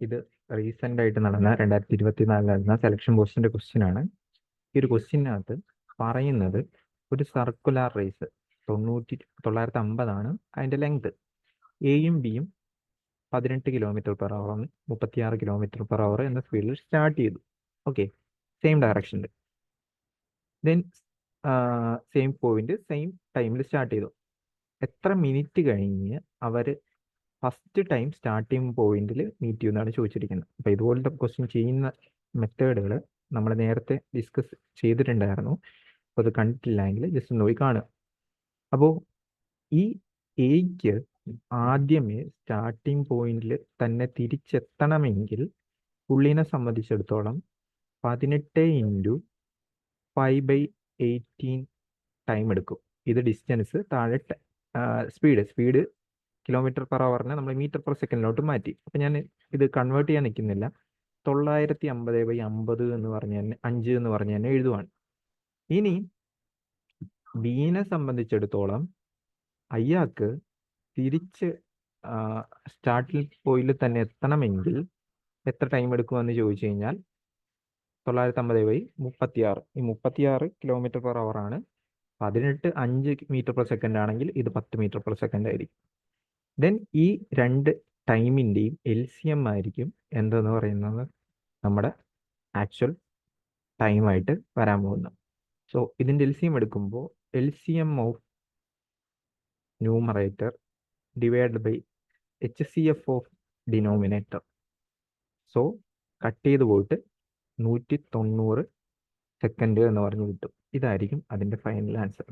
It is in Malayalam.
ഇത് റീസെന്റ് ആയിട്ട് നടന്ന 2024 നടന്ന സെലക്ഷൻ പോസ്റ്റിന്റെ ക്വസ്റ്റ്യൻ ആണ്. ഈ ഒരു ക്വസ്റ്റ്യനകത്ത് പറയുന്നത് ഒരു സർക്കുലർ റേസ് 950 അതിന്റെ ലെങ്ത്. എയും ബിയും 18 km/h 36 km/h എന്ന സ്പീഡിൽ സ്റ്റാർട്ട് ചെയ്തു. ഓക്കെ, സെയിം ഡയറക്ഷനിൽ, ദെൻ സെയിം പോയിന്റ് സെയിം ടൈമിൽ സ്റ്റാർട്ട് ചെയ്തു. എത്ര മിനിറ്റ് കഴിഞ്ഞ് അവർ ഫസ്റ്റ് ടൈം സ്റ്റാർട്ടിങ് പോയിന്റിൽ മീറ്റ് ചെയ്യുന്നതാണ് ചോദിച്ചിരിക്കുന്നത്. അപ്പോൾ ഇതുപോലത്തെ ക്വസ്റ്റ്യൻ ചെയ്യുന്ന മെത്തേഡുകൾ നമ്മൾ നേരത്തെ ഡിസ്കസ് ചെയ്തിട്ടുണ്ടായിരുന്നു. അപ്പോൾ അത് കണ്ടിട്ടില്ലെങ്കിൽ ജസ്റ്റ് ഒന്ന് പോയി കാണുക. അപ്പോൾ ഈ എയ്ക്ക് ആദ്യമേ സ്റ്റാർട്ടിങ് പോയിന്റിൽ തന്നെ തിരിച്ചെത്തണമെങ്കിൽ പുള്ളിനെ സംബന്ധിച്ചിടത്തോളം 18 × 5/18 ടൈം എടുക്കും. ഇത് ഡിസ്റ്റൻസ് താഴെ സ്പീഡ് km/h നമ്മൾ m/s മാറ്റി. അപ്പം ഞാൻ ഇത് കൺവേർട്ട് ചെയ്യാൻ നിൽക്കുന്നില്ല. 950/50 എന്ന് പറഞ്ഞ് തന്നെ 5 എന്ന് പറഞ്ഞ് തന്നെ എഴുതുവാണ്. ഇനി ബീനെ സംബന്ധിച്ചിടത്തോളം അയാൾക്ക് തിരിച്ച് സ്റ്റാർട്ടിംഗ് പോയിന്റിൽ തന്നെ എത്തണമെങ്കിൽ എത്ര ടൈം എടുക്കുമെന്ന് ചോദിച്ചു കഴിഞ്ഞാൽ 950/36. ഈ 36 km/h ആണ്. 18 5 m/s ആണെങ്കിൽ ഇത് 10 m/s ആയിരിക്കും. ദെൻ ഈ രണ്ട് ടൈമിൻ്റെയും LCM ആയിരിക്കും എന്തെന്ന് പറയുന്നത് നമ്മുടെ ആക്ച്വൽ ടൈമായിട്ട് വരാൻ പോകുന്നത്. സോ ഇതിൻ്റെ LCM എടുക്കുമ്പോൾ LCM of numerator divide by HCF of denominator. So cut ചെയ്ത് പോയിട്ട് 190 സെക്കൻഡ് എന്ന് പറഞ്ഞ് കിട്ടും. ഇതായിരിക്കും അതിൻ്റെ ഫൈനൽ ആൻസർ.